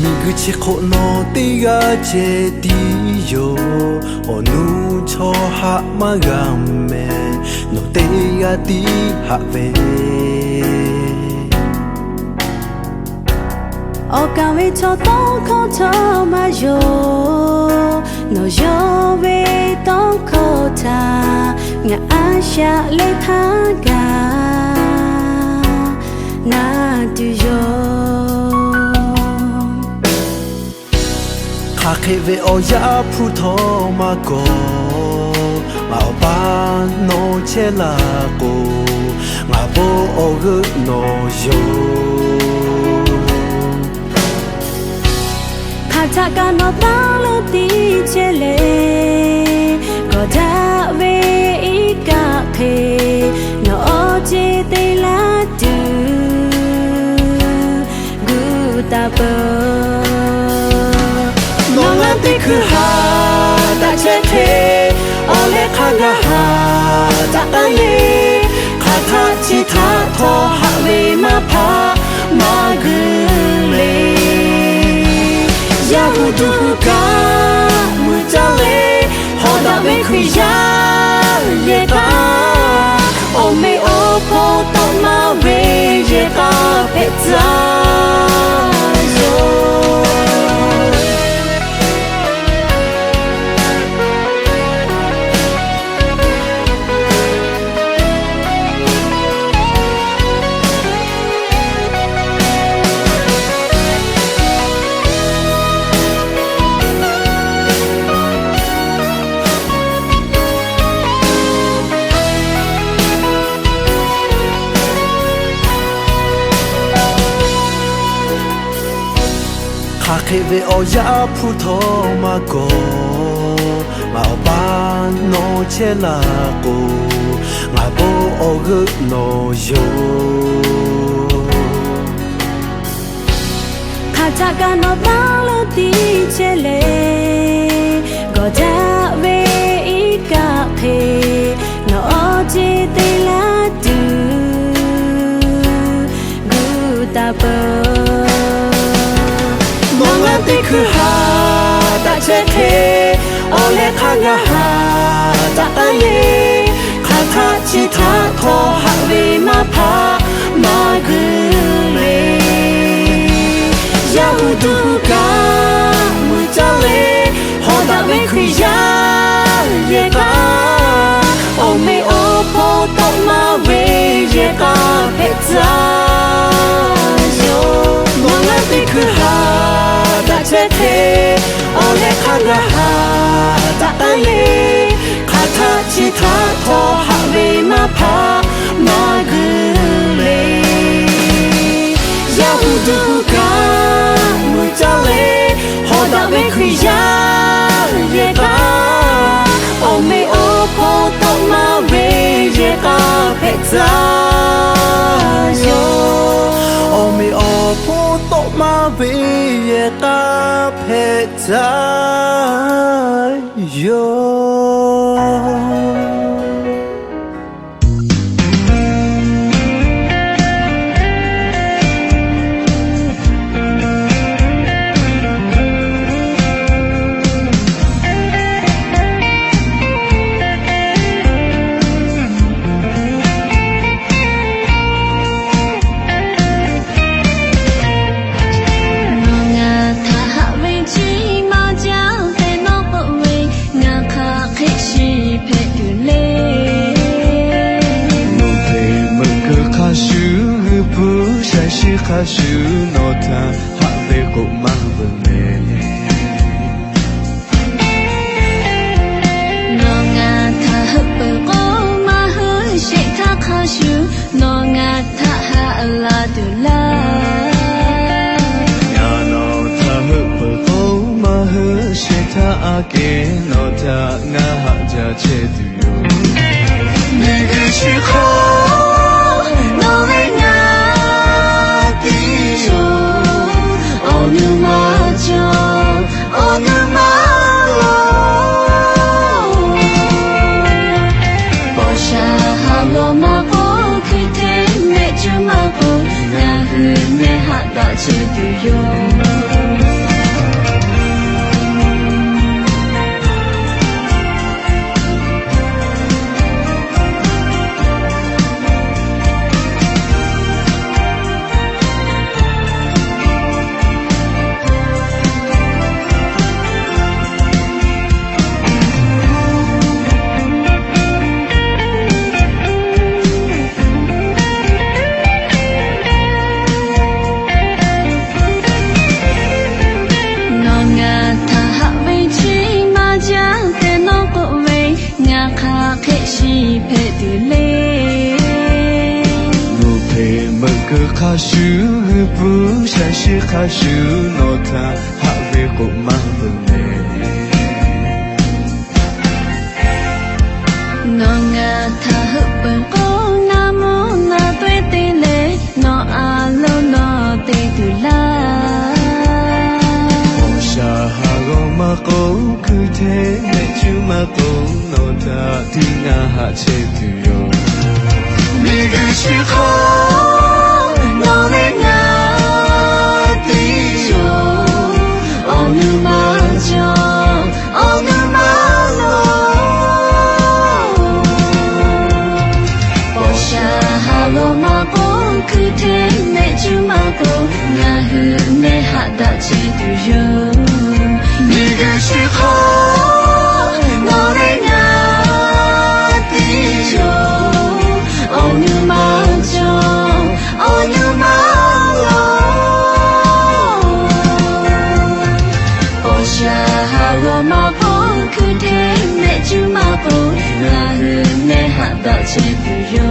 미그치 코노티가 제디요 어느 초하마감에 노테가 디하베 어까왜 저동 거쳐마요 너여왜 똥코타 nga 아샤 레타가 나두요 카케베 오야 푸토마고 마오바 노체라고 마보 오그 노요 Taka no talo ti chele Koda ve ika pe No oje te la du Guta po No ngante ku ha Da che te Ole kaga ha Da ale Kata chi ta to ha le ma pa Ma gu le Yahuduka mutale hoda me kriya yeka o me opo to ma we yeka peta yo 카케베 오야 푸토마고 마오바 노체라고 마보 오그 노요 Kataka no talo ti chele Goda ve ika pe No oje te la du Guta po Mongante ku ha Da che te Ole kaga ha Da ale Kata chi ta ko ha ve ma pa Ma gu le Yahuduka mutale Hoda me kriya yeka O me opo to ma we yeka peta yo Mongante ku ha Da che te Ole kaga ha Da ale Kata chi ta to ha ve ma pa Ma gu le Yahuduka mutale hoda me kriya yeka o me opo to ma we yeka peta yo o me opo to ma we yeka peta yo Kashu nota habe ko mabne Nonga tha hab ko ma hu she tha khashu Nonga tha ha la du la Ya no tha habe ko ma hu she tha ake nota nga ha ja che du yo Ne ge shi kho No ve nga Hãy subscribe cho kênh Ghiền Mì Gõ để không bỏ lỡ những video hấp dẫn 哈修不像是哈修诺他哈为过马的呢。nó ngã tha hấp bần ô nam mô na tuệ tê lệ nó a lô nó tê tu la sa ha go ma ko ku the me chu ma ko no ta ti nga ha che tu yo ni ge shi kho nó lệ ngã tê yo ô nu ma cho ô nu ma lo bỏ xa hà lô ma cô cứ thế mẹ chú ma cô nhà hư mẹ hạ đã chỉ tu yo ni ge shi kho nó lệ ngã tê yo ô nu ma cho ô nu ma lo bỏ xa hà lô ma cô cứ thế mẹ chú ma cô nhà hư mẹ hạ đã chỉ tu yo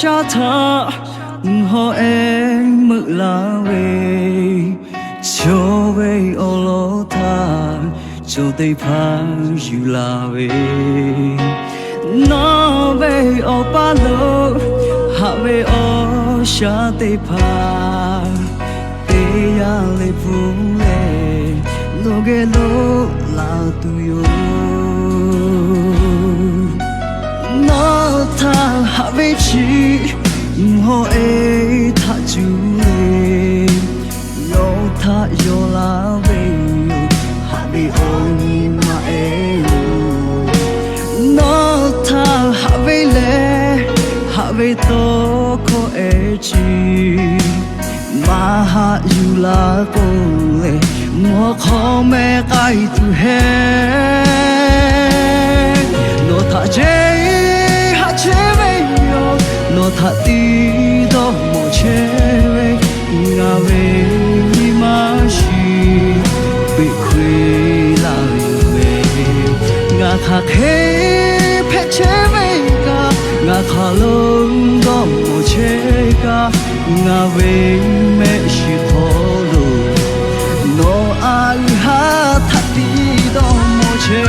xa thả họ em mực là về cho về ô lô tha cho tây pha dù là về nó về ô ba lô hạ về ô xa tây pha tây ya lê phú lê lô ghê lô là tu yo nó tha hạ về chi họ ấy tha chú lê yo tha yo la về hạ về ôi mà em nó tha hạ về lê hạ về to có e chi mà hạ yu la cô lê mua khó mẹ cái tu hè nó tha chế chế về yo nó tha ti đó một chế về ngà về mà chỉ bị khuy lại về ngà khạc hết phép chế về cả ngà khà lớn đó một chế cả ngà về mẹ chỉ khó rồi nó ai hát tha ti đó một chế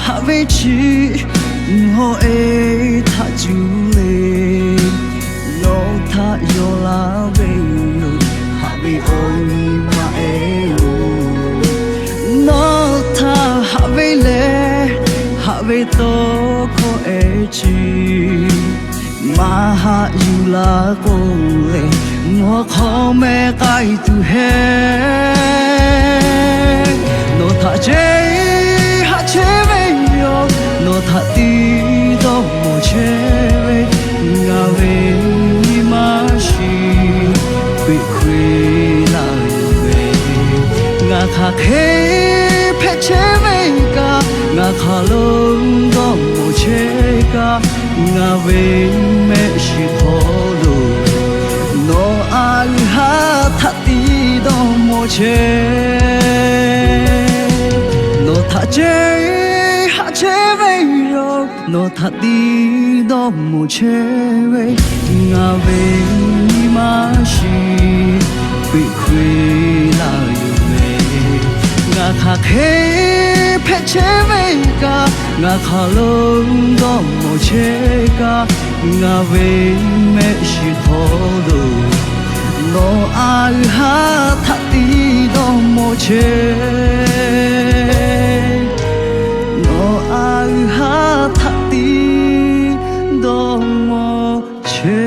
hạ về chi họ ấy tha chú lê yo tha yo la về hạ về ôi mà em nó tha hạ về lê hạ về to có e chi mà hạ yu la cô lê nó khó mẹ cái tu hè nó tha chế chế về yo nó tha ti đó một chế về ngà về mà chỉ bị khuy lại về ngà khạc hết phép chế về cả ngà khà lớn đó một chế cả ngà về mẹ chỉ khó rồi nó ai hát tha ti đó một chế nó tha chế hạ chế no tha ti do mo che we nga ve ni ma shi kwi kwi la yu ve nga kha khe phe che ve ka nga kha long do mo che ka nga ve me shi tho do no ai ha tha ti do mo che no ai ha tha ti do mo che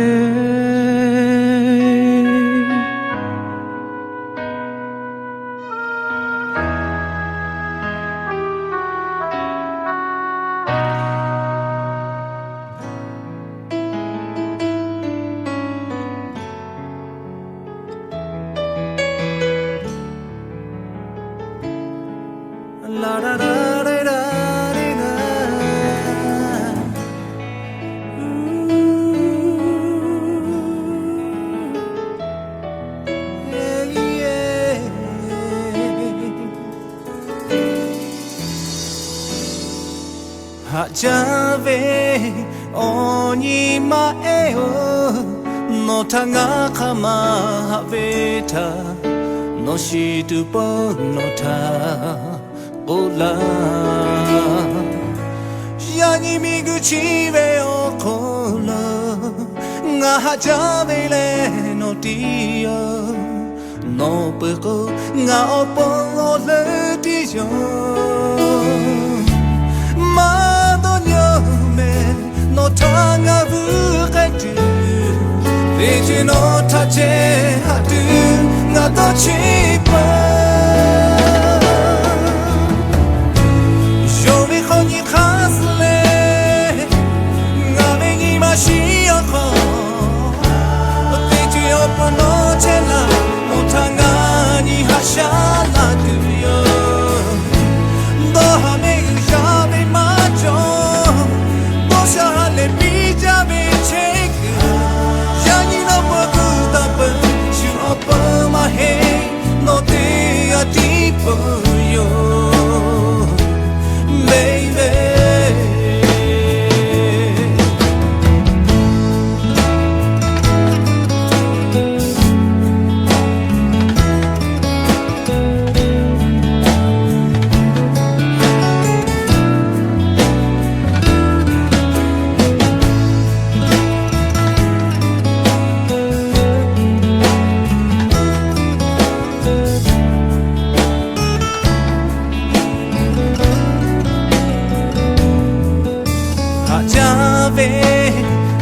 La da da da da da. Yeah. Hajave oni ma eo no tanga kama haveta no shitu no ta ola yani miguchi ve okola nga hajave le no tia no peko nga opo le tia ma donyo me no tanga vu kaitu veje no tache hatu nga to chipa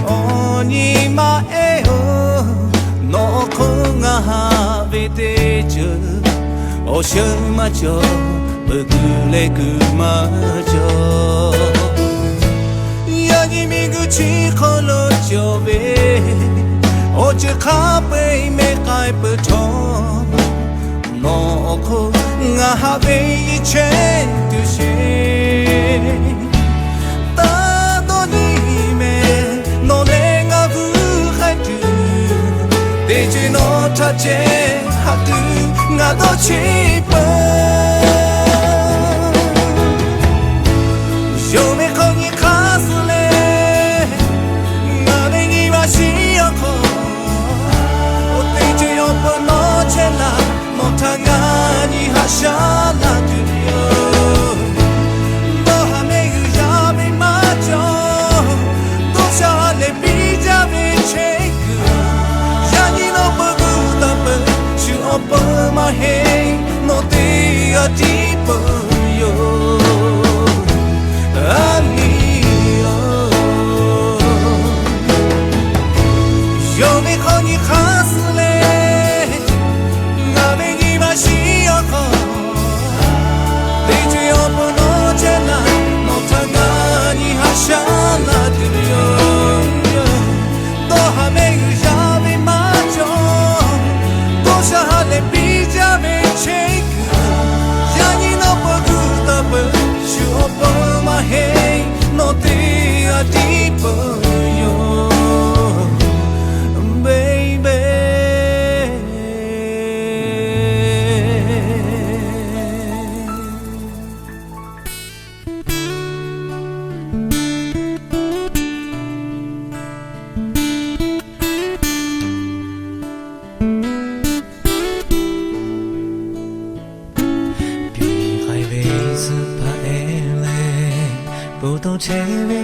oni ma eo no konga havete jo oshima jo bugule kuma jo yani miguchi kholo jo be oche khape me kai pto no ko nga have che tu she no tache hatu nga do chipa yo me kongi kasle nga vengi bashi yoko o teche yo no chela no tanga ni hashala tuyo do hame ya me macho do shale bija me cheku my head, no day a deeper yo. I need yo me kongi khasle, na vengi bashi yoko. Deje opo no chela, no tanga ni hashala tuyo. Do hame ya me macho. Shahale bija me check yani no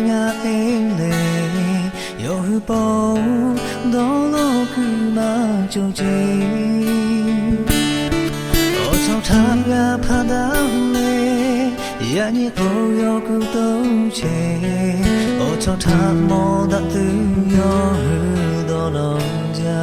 nga ele yo hupo do lo ku ma chung chi o chao tha ga pha da le ya ni o yo ku to che o chao tha mo da tu yo do lo ja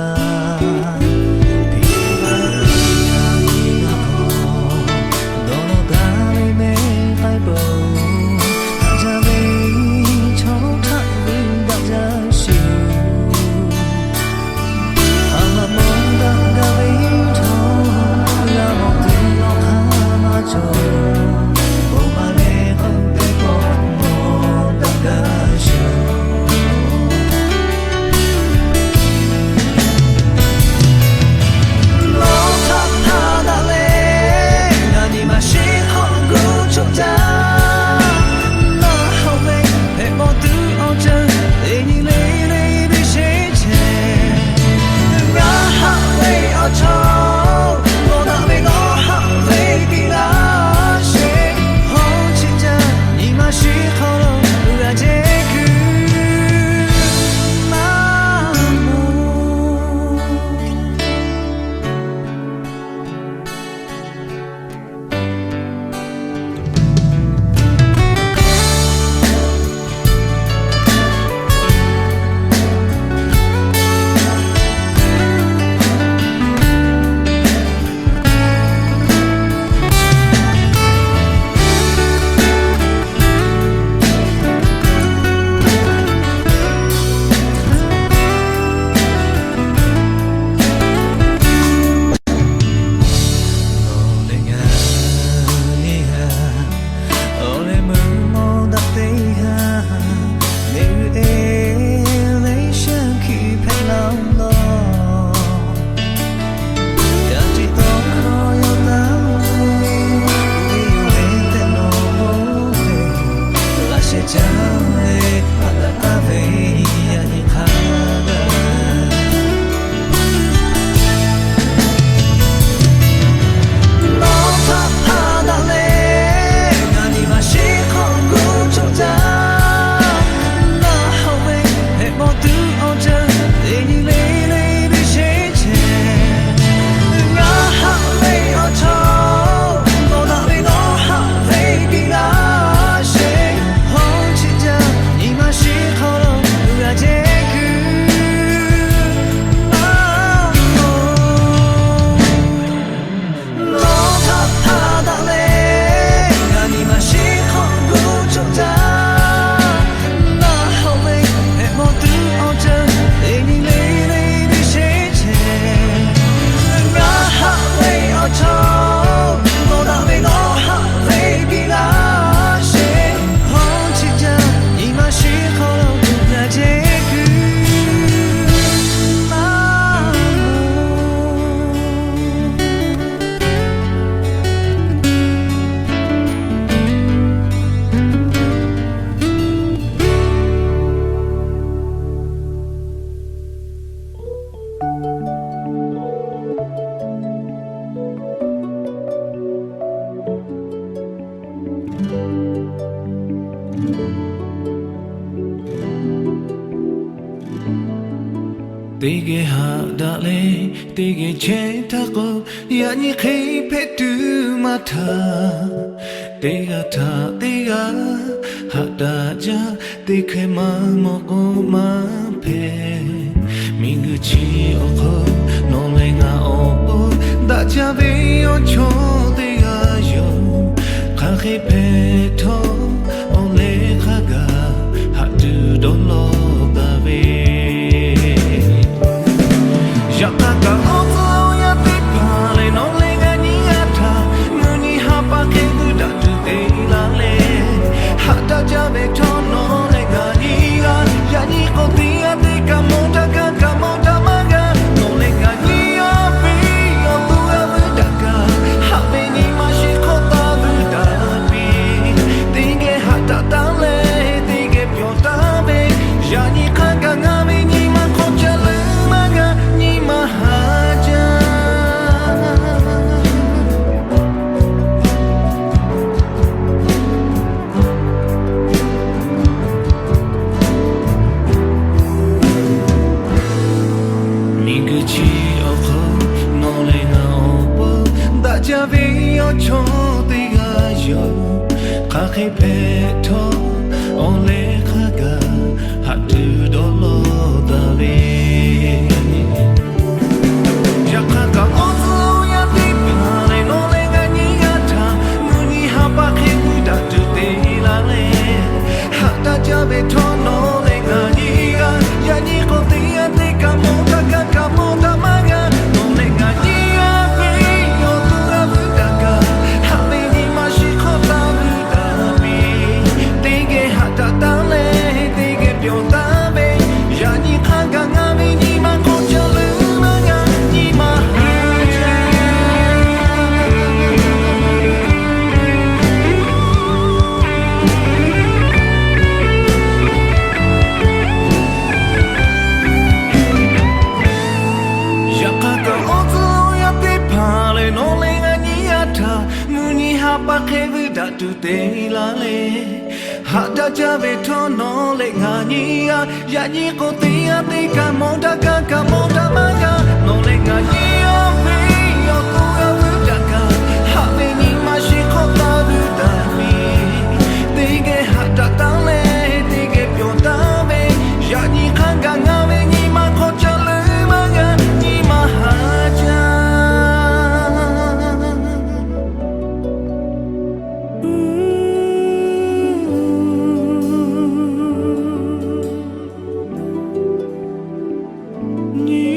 Tege ha dale, tege chenta ko, yani khe petu mata. Tega ta tega ha da ja, tege ma mo ko ma pe. Mingu chi oko, no lenga oko, da ja ve o cho tega yo. Khe peto, ole khaga, ha du do lo da ve. Yakaka ozo ya pekale no lenga ni ata muni hapa ke buda tu elale hata jabe tono lenga ni ga yani ko dia de kamota maga no lenga ni api abu abu daka habe ni mashi kota buda pi de peto ole khaga hatu dolo dave yakaka ozu ya ti pare no le ngani gata muni hapa khibu da tu te la le hata jabe to no le ngani ga yani ko te ya te ka mo ta maga no le ngani ga pe yo tu ga bu da ka habe ni ma shi ko ta bu da mi te ge hata ta le te ge pyo ta be yani khaga ngami ni ma ko cha lu ma ga ni ma ha ja yakaka ozu ya te pale no le ngani ata muni hapa khevu da tu te la le hata jabe to no le ngani ya yani ko te ya te ka mo da ma ga no le ngani ya pe yo tu ga vu da ka ha me ni ma shi ko ta vu da mi te ge hata ta le te ge pyo ta me yani kanga ngame ni ma ko cha le ma ga ni ma ha ja Ni